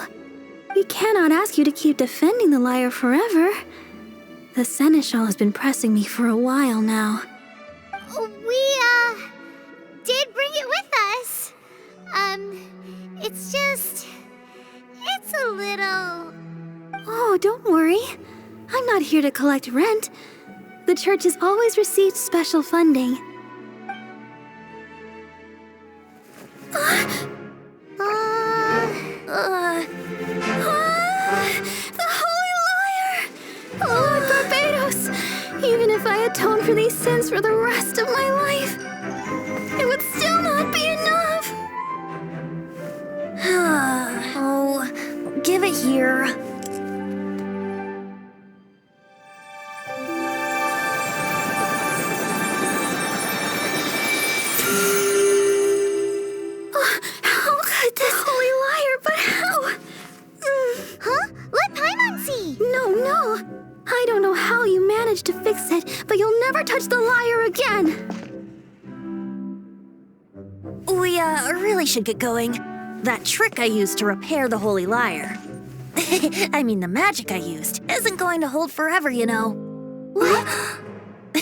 Speaker 1: We cannot ask you to keep defending the lyre forever. The Seneschal has been pressing me for a while now. We, did bring it with us. It's a little... Oh, don't worry. I'm not here to collect rent. The church has always received special funding. The Holy Lyre! Lord Barbados! Even if I atone for these sins for the rest of my life, it would still not be enough!
Speaker 3: Oh, give it here.
Speaker 1: How could this Holy Lyre, but how? Huh? Let Paimon see! No. I don't know how you managed to fix it, but you'll never touch the lyre again!
Speaker 3: We, really should get going. That trick I used to repair the Holy Lyre. I mean, the magic I used isn't going to hold forever, you know.
Speaker 1: What? Tone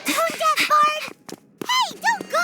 Speaker 1: deaf, Bard! Hey, don't go!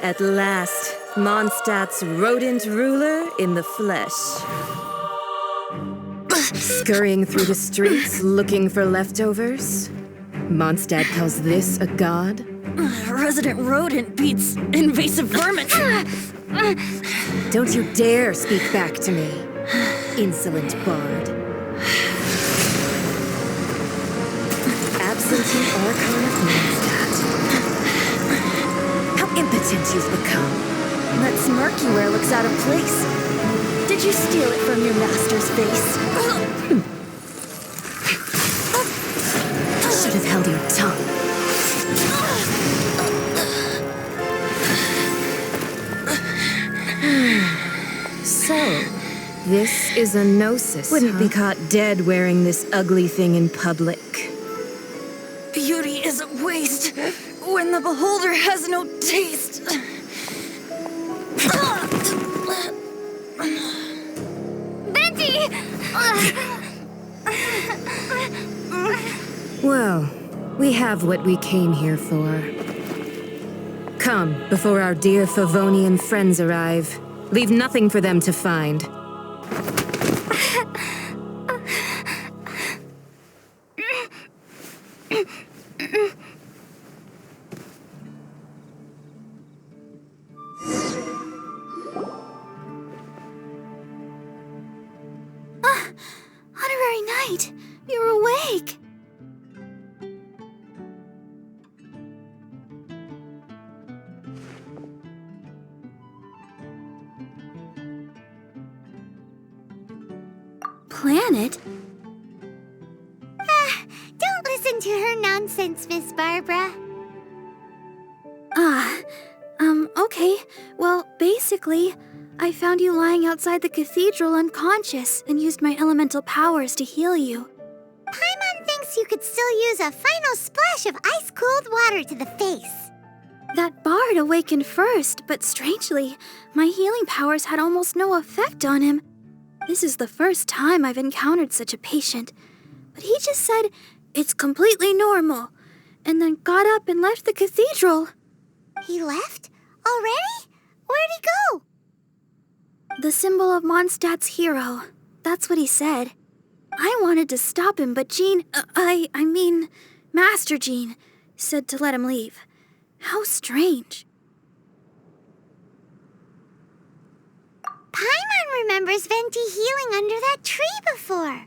Speaker 7: At last, Mondstadt's rodent ruler in the flesh. Scurrying through the streets looking for leftovers? Mondstadt calls this a god?
Speaker 3: Resident rodent beats invasive vermin.
Speaker 7: Don't you dare speak back to me, insolent bard. Absentee Archon of Mondstadt. How impotent you've become.
Speaker 3: That smirk you wear looks out of place. Did you steal it from your master's face?
Speaker 7: Should have held your tongue. So, this is a gnosis. Wouldn't be caught dead wearing this ugly thing in public.
Speaker 3: Beauty is a waste when the beholder has no taste.
Speaker 1: Venti!
Speaker 7: Well, we have what we came here for. Come, before our dear Favonian friends arrive. Leave nothing for them to find.
Speaker 6: planet?
Speaker 1: Don't listen to her nonsense, Miss Barbara.
Speaker 6: Okay. Well, basically, I found you lying outside the cathedral unconscious and used my elemental powers to heal you.
Speaker 1: Paimon thinks you could still use a final splash of ice-cold water to the face.
Speaker 6: That bard awakened first, but strangely, my healing powers had almost no effect on him. This is the first time I've encountered such a patient. But he just said, it's completely normal, and then got up and left the cathedral.
Speaker 1: He left? Already? Where'd he go?
Speaker 6: The symbol of Mondstadt's hero. That's what he said. I wanted to stop him, but Master Jean, said to let him leave. How strange.
Speaker 1: Paimon remembers Venti healing under that tree before.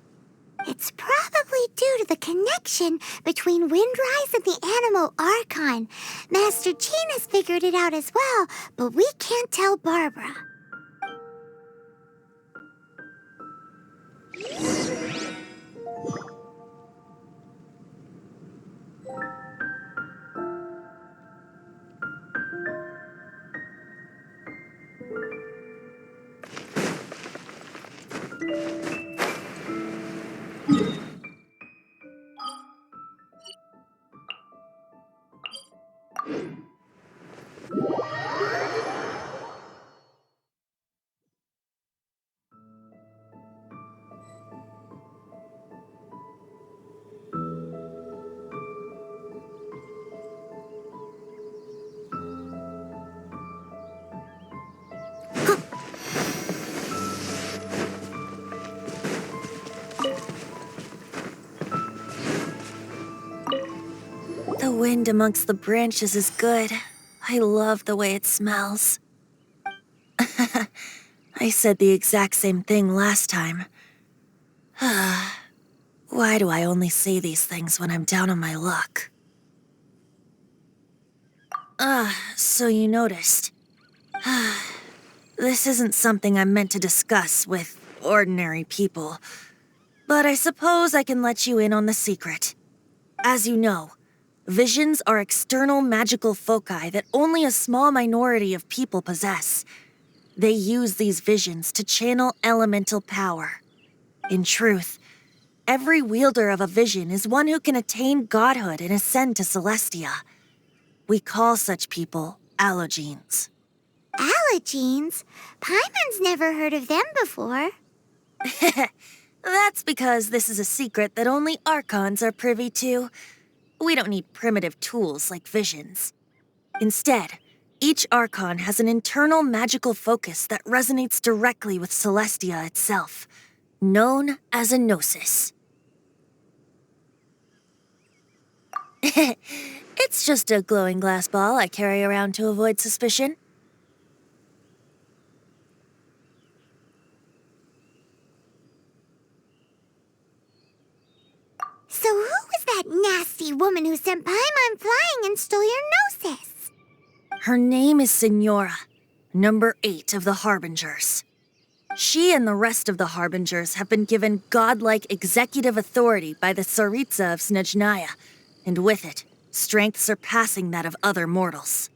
Speaker 1: It's probably due to the connection between Windrise and the Animal Archon. Master Jean has figured it out as well, but we can't tell Barbara.
Speaker 3: The wind amongst the branches is good. I love the way it smells. I said the exact same thing last time. Why do I only say these things when I'm down on my luck? So you noticed. This isn't something I'm meant to discuss with ordinary people, but I suppose I can let you in on the secret. As you know, visions are external magical foci that only a small minority of people possess. They use these visions to channel elemental power. In truth, every wielder of a vision is one who can attain godhood and ascend to Celestia. We call such people allogenes.
Speaker 1: Allogenes? Paimon's never heard of them before.
Speaker 3: That's because this is a secret that only Archons are privy to. We don't need primitive tools like visions. Instead, each Archon has an internal magical focus that resonates directly with Celestia itself, known as a gnosis. It's just a glowing glass ball I carry around to avoid suspicion.
Speaker 1: So who was that nasty woman who sent Paimon flying and stole your gnosis?
Speaker 3: Her name is Signora, number 8 of the Harbingers. She and the rest of the Harbingers have been given godlike executive authority by the Tsaritsa of Snezhnaya, and with it, strength surpassing that of other mortals.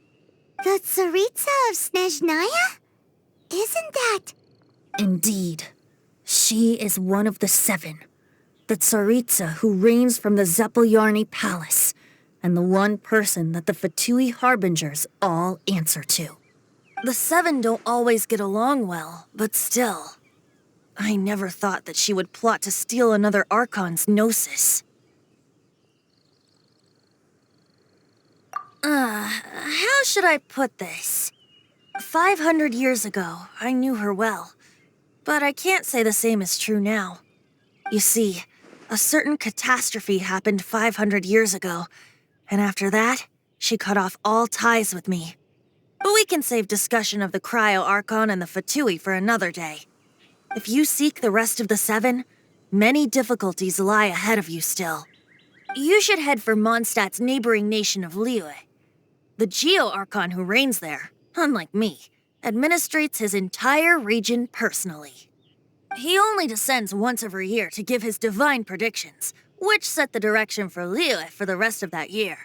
Speaker 1: The Tsaritsa of Snezhnaya? Isn't that...
Speaker 6: Indeed. She is one of the 7. The Tsaritsa who reigns from the Zeppeljárny Palace, and the one person that the Fatui Harbingers all answer to.
Speaker 3: The 7 don't always get along well, but still. I never thought that she would plot to steal another Archon's gnosis. How should I put this? 500 years ago, I knew her well, but I can't say the same is true now. You see, a certain catastrophe happened 500 years ago, and after that, she cut off all ties with me. But we can save discussion of the Cryo Archon and the Fatui for another day. If you seek the rest of the 7, many difficulties lie ahead of you still. You should head for Mondstadt's neighboring nation of Liyue. The Geo-Archon who reigns there, unlike me, administrates his entire region personally. He only descends once every year to give his divine predictions, which set the direction for Lilith for the rest of that year.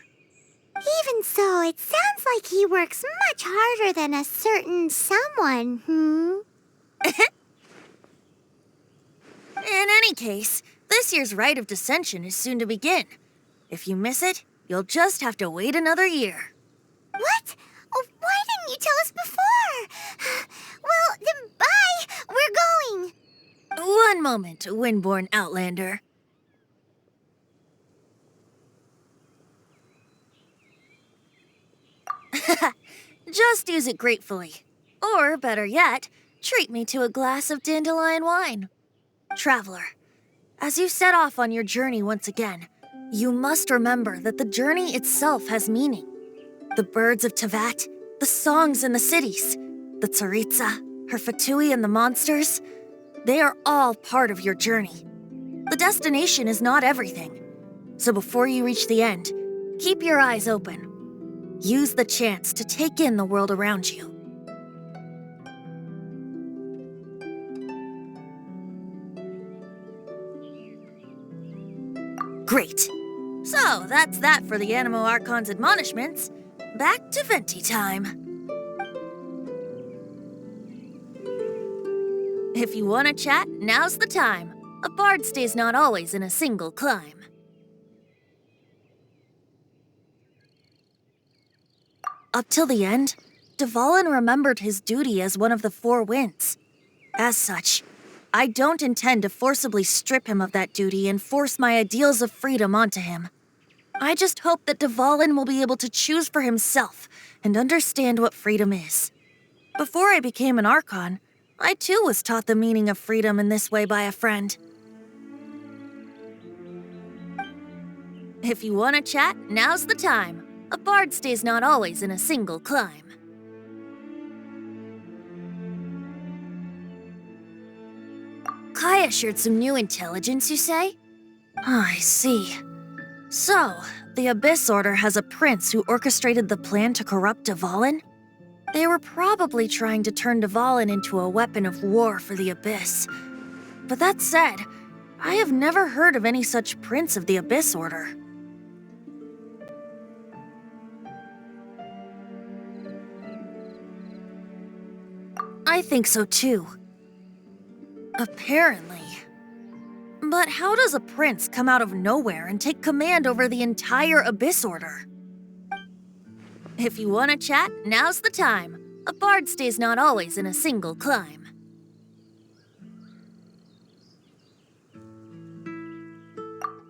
Speaker 1: Even so, it sounds like he works much harder than a certain someone,
Speaker 3: In any case, this year's Rite of Descension is soon to begin. If you miss it, you'll just have to wait another year.
Speaker 1: What? Oh, why didn't you tell us before? Well, then bye! We're going!
Speaker 3: One moment, Windborn Outlander. Just use it gratefully. Or, better yet, treat me to a glass of dandelion wine. Traveler, as you set off on your journey once again, you must remember that the journey itself has meaning. The birds of Tevat, the songs in the cities, the Tsaritsa, her Fatui and the monsters, they are all part of your journey. The destination is not everything. So before you reach the end, keep your eyes open. Use the chance to take in the world around you. Great. So, that's that for the Animo Archon's admonishments. Back to Venti time. If you want to chat, now's the time. A bard stays not always in a single climb. Up till the end, Dvalin remembered his duty as one of the Four Winds. As such, I don't intend to forcibly strip him of that duty and force my ideals of freedom onto him. I just hope that Dvalin will be able to choose for himself and understand what freedom is. Before I became an Archon, I too was taught the meaning of freedom in this way by a friend. If you want to chat, now's the time. A bard stays not always in a single climb. Kaya shared some new intelligence, you say? Oh, I see. So, the Abyss Order has a prince who orchestrated the plan to corrupt Dvalin? They were probably trying to turn Dvalin into a weapon of war for the Abyss. But that said, I have never heard of any such prince of the Abyss Order. I think so too. Apparently. But how does a prince come out of nowhere and take command over the entire Abyss Order? If you want to chat, now's the time. A bard stays not always in a single climb.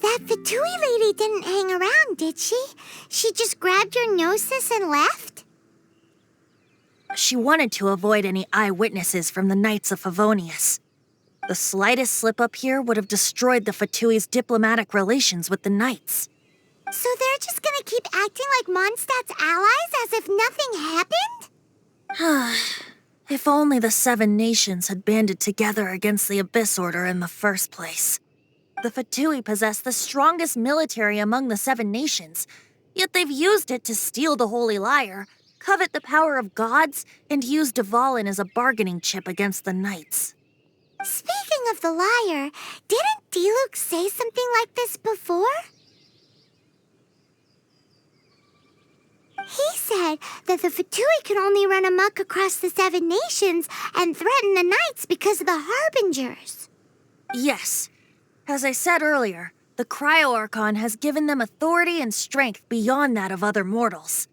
Speaker 1: That Fatui lady didn't hang around, did she? She just grabbed your gnosis and left?
Speaker 3: She wanted to avoid any eyewitnesses from the Knights of Favonius. The slightest slip-up here would have destroyed the Fatui's diplomatic relations with the Knights.
Speaker 1: So they're just gonna keep acting like Mondstadt's allies as if nothing happened?
Speaker 3: If only the 7 nations had banded together against the Abyss Order in the first place. The Fatui possess the strongest military among the 7 nations, yet they've used it to steal the Holy Lyre, covet the power of gods, and use Dvalin as a bargaining chip against the Knights.
Speaker 1: Speaking of the lyre, didn't Diluc say something like this before? He said that the Fatui could only run amok across the 7 nations and threaten the Knights because of the Harbingers.
Speaker 3: Yes. As I said earlier, the Cryo-Archon has given them authority and strength beyond that of other mortals.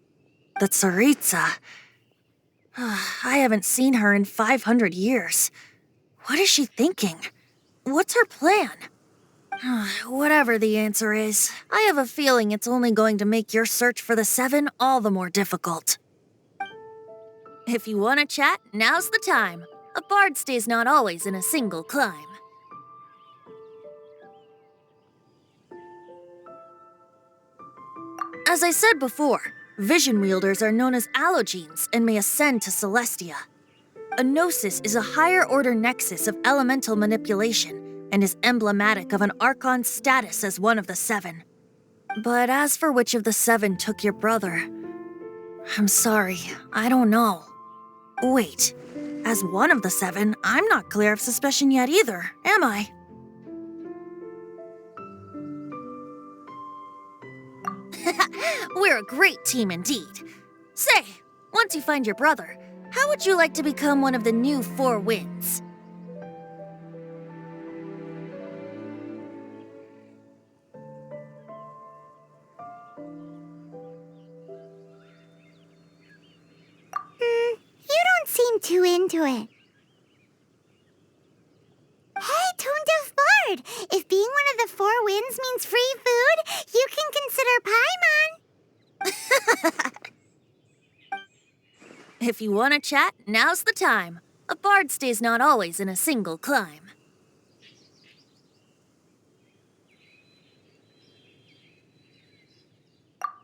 Speaker 3: The Tsaritsa... I haven't seen her in 500 years. What is she thinking? What's her plan? Whatever the answer is, I have a feeling it's only going to make your search for the 7 all the more difficult. If you want to chat, now's the time. A bard stays not always in a single climb. As I said before, vision wielders are known as allogenes and may ascend to Celestia. A gnosis is a higher-order nexus of elemental manipulation and is emblematic of an Archon's status as one of the 7. But as for which of the 7 took your brother, I'm sorry, I don't know. Wait, As one of the 7, I'm not clear of suspicion yet either, am I? We're a great team indeed. Say, once you find your brother, how would you like to become one of the new 4 winds?
Speaker 1: You don't seem too into it. Hey, Tone-Deaf Bard! If being one of the 4 winds means free food, you can consider Paimon.
Speaker 3: If you want to chat, now's the time. A bard stays not always in a single climb.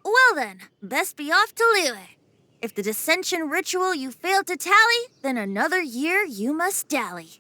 Speaker 3: Well then, best be off to Liyue. If the dissension ritual you failed to tally, then another year you must dally.